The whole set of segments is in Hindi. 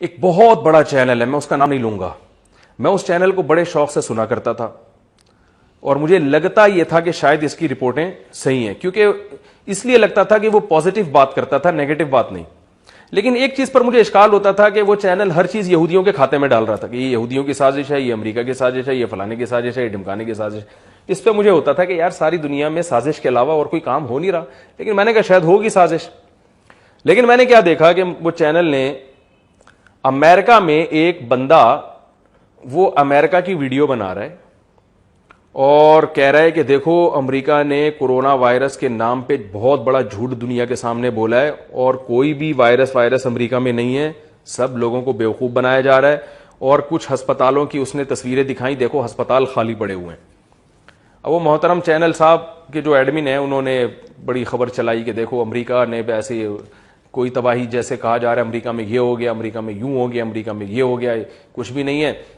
एक बहुत बड़ा चैनल है, मैं उसका नाम नहीं लूंगा। मैं उस चैनल को बड़े शौक से सुना करता था और मुझे लगता यह था कि शायद इसकी रिपोर्टें सही हैं, क्योंकि इसलिए लगता था कि वो पॉजिटिव बात करता था, नेगेटिव बात नहीं। लेकिन एक चीज पर मुझे इश्काल होता था कि वो चैनल हर चीज यहूदियों के खाते में डाल रहा था कि ये यहूदियों की साजिश है, ये अमेरिका की साजिश है, ये फलाने की साजिश है, ये ढिमकाने की साजिश। इस पर मुझे होता था कि यार सारी दुनिया में साजिश के अलावा और कोई काम हो नहीं रहा, लेकिन मैंने कहा शायद होगी साजिश। लेकिन मैंने क्या देखा कि वो चैनल ने अमेरिका में एक बंदा, वो अमेरिका की वीडियो बना रहा है और कह रहा है कि देखो अमेरिका ने कोरोना वायरस के नाम पे बहुत बड़ा झूठ दुनिया के सामने बोला है और कोई भी वायरस अमेरिका में नहीं है, सब लोगों को बेवकूफ बनाया जा रहा है। और कुछ अस्पतालों की उसने तस्वीरें दिखाई, देखो अस्पताल खाली पड़े हुए हैं। अब वो मोहतरम चैनल साहब के जो एडमिन है उन्होंने बड़ी खबर चलाई कि देखो अमेरिका ने ऐसे कोई तबाही, जैसे कहा जा रहा है अमेरिका में ये हो गया, अमेरिका में यूं हो गया, अमेरिका में ये हो गया, कुछ भी नहीं है।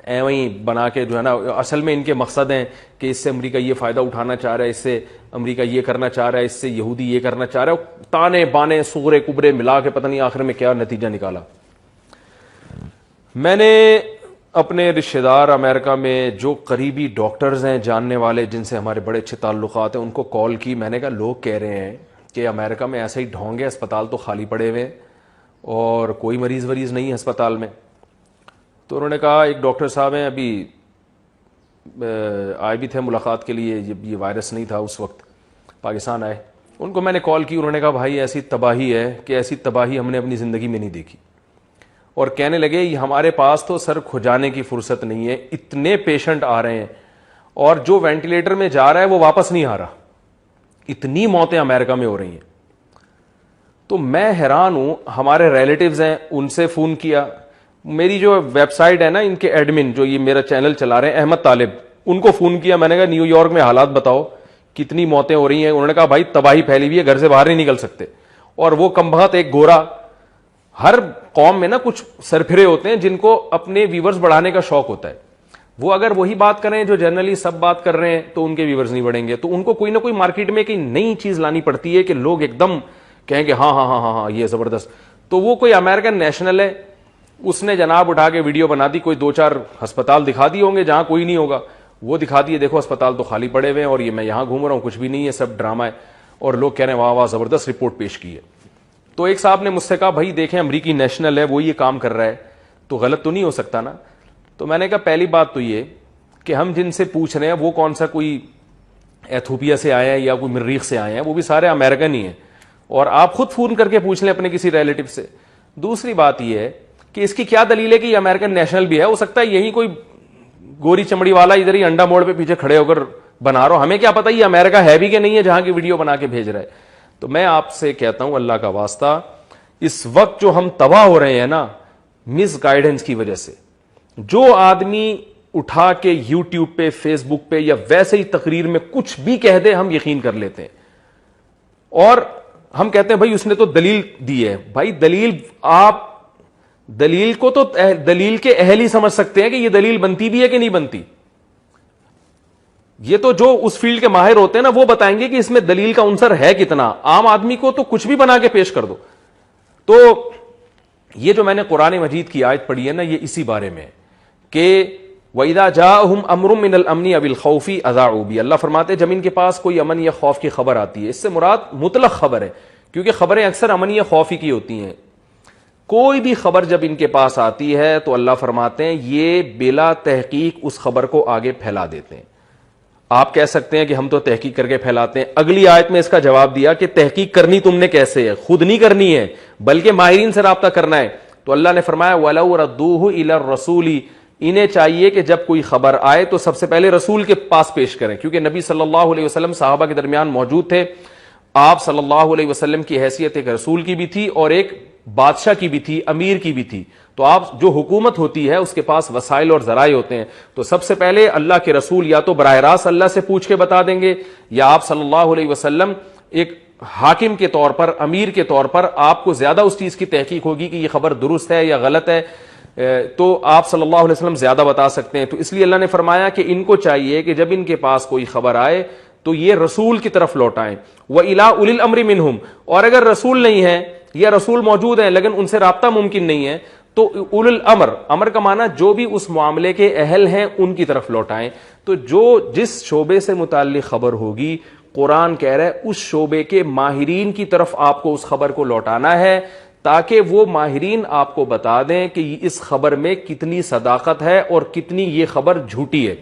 वहीं बना के जो है ना, असल में इनके मकसद हैं कि इससे अमेरिका ये फायदा उठाना चाह रहा है, इससे अमेरिका ये करना चाह रहा है, इससे यहूदी ये करना चाह रहा है। ताने बाने सुगरे कुबरे मिला के पता नहीं आखिर में क्या नतीजा निकाला। मैंने अपने रिश्तेदार अमेरिका में जो करीबी डॉक्टर्स हैं, जानने वाले जिनसे हमारे बड़े अच्छे ताल्लुकात हैं, उनको कॉल की। मैंने कहा लोग कह रहे हैं कि अमेरिका में ऐसे ही ढोंग है, अस्पताल तो खाली पड़े हुए हैं और कोई मरीज वरीज नहीं है अस्पताल में। तो उन्होंने कहा एक डॉक्टर साहब हैं, अभी आए भी थे मुलाकात के लिए, ये वायरस नहीं था उस वक्त, पाकिस्तान आए। उनको मैंने कॉल की, उन्होंने कहा भाई ऐसी तबाही है कि ऐसी तबाही हमने अपनी ज़िंदगी में नहीं देखी। और कहने लगे हमारे पास तो सर खुजाने की फुर्सत नहीं है, इतने पेशेंट आ रहे हैं और जो वेंटिलेटर में जा रहा है वो वापस नहीं आ रहा, इतनी मौतें अमेरिका में हो रही हैं। तो मैं हैरान हूं। हमारे रिलेटिव्स हैं, उनसे फ़ोन किया। मेरी जो वेबसाइट है ना, इनके एडमिन जो ये मेरा चैनल चला रहे हैं, अहमद तालिब, उनको फ़ोन किया। मैंने कहा न्यूयॉर्क में हालात बताओ, कितनी मौतें हो रही हैं। उन्होंने कहा भाई तबाही फैली हुई है, घर से बाहर नहीं निकल सकते। और वो कमबख्त एक गोरा, हर कौम में ना कुछ सरफिरे होते हैं जिनको अपने व्यूवर्स बढ़ाने का शौक होता है। वो अगर वही बात करें जो जनरली सब बात कर रहे हैं तो उनके व्यूवर्स नहीं बढ़ेंगे। तो उनको कोई ना कोई मार्केट में कोई नई चीज लानी पड़ती है कि लोग एकदम कहेंगे हाँ हाँ हाँ हाँ हाँ ये जबरदस्त। तो वो कोई अमेरिकन नेशनल है, उसने जनाब उठा के वीडियो बना दी, कोई 2-4 अस्पताल दिखा दिए होंगे जहां कोई नहीं होगा, वो दिखा दिए देखो अस्पताल तो खाली पड़े हुए हैं और ये मैं यहां घूम रहा हूं, कुछ भी नहीं है, सब ड्रामा है। और लोग कह रहे हैं वाह वाह जबरदस्त रिपोर्ट पेश की है। तो एक साहब ने मुझसे कहा भाई देखें अमरीकी नेशनल है, वो ये काम कर रहा है तो गलत तो नहीं हो सकता ना। तो मैंने कहा पहली बात तो ये कि हम जिनसे पूछ रहे हैं वो कौन सा कोई एथोपिया से आए हैं या कोई मरीख से आए हैं, वो भी सारे अमेरिकन ही हैं। और आप खुद फोन करके पूछ लें अपने किसी रिलेटिव से। दूसरी बात यह है कि इसकी क्या दलील है कि ये अमेरिकन नेशनल भी है। हो सकता है यही कोई गोरी चमड़ी वाला इधर ही अंडा मोड़ पे पीछे खड़े होकर बना रहा हो, हमें क्या पता ये अमेरिका है भी कि नहीं है जहां की वीडियो बना के भेज रहा है। तो मैं आपसे कहता हूं अल्लाह का वास्ता, इस वक्त जो हम तबाह हो रहे हैं ना मिस गाइडेंस की वजह से, जो आदमी उठा के यूट्यूब पे, फेसबुक पे या वैसे ही तकरीर में कुछ भी कह दे हम यकीन कर लेते हैं और हम कहते हैं भाई उसने तो दलील दी है। भाई दलील, आप दलील को तो दलील के अहल ही समझ सकते हैं कि यह दलील बनती भी है कि नहीं बनती। ये तो जो उस फील्ड के माहिर होते हैं ना वो बताएंगे कि इसमें दलील का अंसर है कितना। आम आदमी को तो कुछ भी बना के पेश कर दो। तो ये जो मैंने कुरान मजीद की आयत पढ़ी है ना, ये इसी बारे में कि वइदा जाअहुम अम्रुम मिनल अमनी अबिल खौफी अज़ाउ बी। अल्लाह फरमाते जब इनके पास कोई अमन या खौफ की खबर आती है, इससे मुराद मुतलक खबर है, क्योंकि खबरें अक्सर अमन या खौफी की होती हैं। कोई भी खबर जब इनके पास आती है तो अल्लाह फरमाते हैं ये बिला तहकीक उस खबर को आगे फैला देते हैं। आप कह सकते हैं कि हम तो तहकीक करके फैलाते हैं। अगली आयत में इसका जवाब दिया कि तहकीक करनी तुमने कैसे है, खुद नहीं करनी है बल्कि माहिरीन से राब्ता करना है। तो अल्लाह ने फरमाया वलौ रद्दूहु इला रसूली, इन्हें चाहिए कि जब कोई खबर आए तो सबसे पहले रसूल के पास पेश करें, क्योंकि नबी सल्लल्लाहु अलैहि वसल्लम साहबा के दरमियान मौजूद थे। आप सल्लल्लाहु अलैहि वसल्लम की हैसियत एक रसूल की भी थी और एक बादशाह की भी थी, अमीर की भी थी। तो आप जो हुकूमत होती है उसके पास वसाइल और जराए होते हैं। तो सबसे पहले अल्लाह के रसूल या तो बराह रास्त अल्लाह से पूछ के बता देंगे या आप सल्लल्लाहु अलैहि वसल्लम एक हाकिम के तौर पर, अमीर के तौर पर आपको ज्यादा उस चीज की तहकीक होगी कि यह खबर दुरुस्त है या गलत है, तो आप सल्लल्लाहु अलैहि वसल्लम ज्यादा बता सकते हैं। तो इसलिए अल्लाह ने फरमाया कि इनको चाहिए कि जब इनके पास कोई खबर आए तो ये रसूल की तरफ लौटाएं। व इला उलिल अम्रि मिनहुम, और अगर रसूल नहीं है या रसूल मौजूद हैं लेकिन उनसे राब्ता मुमकिन नहीं है, तो उलुल अमर का माना जो भी उस मामले के अहल हैं उनकी तरफ लौटाएं। तो जो जिस शोबे से मुताल्लिक खबर होगी, कुरान कह रहा है उस शोबे के माहिरीन की तरफ आपको उस खबर को लौटाना है, ताकि वो माहिरीन आपको बता दें कि इस खबर में कितनी सदाकत है और कितनी ये खबर झूठी है।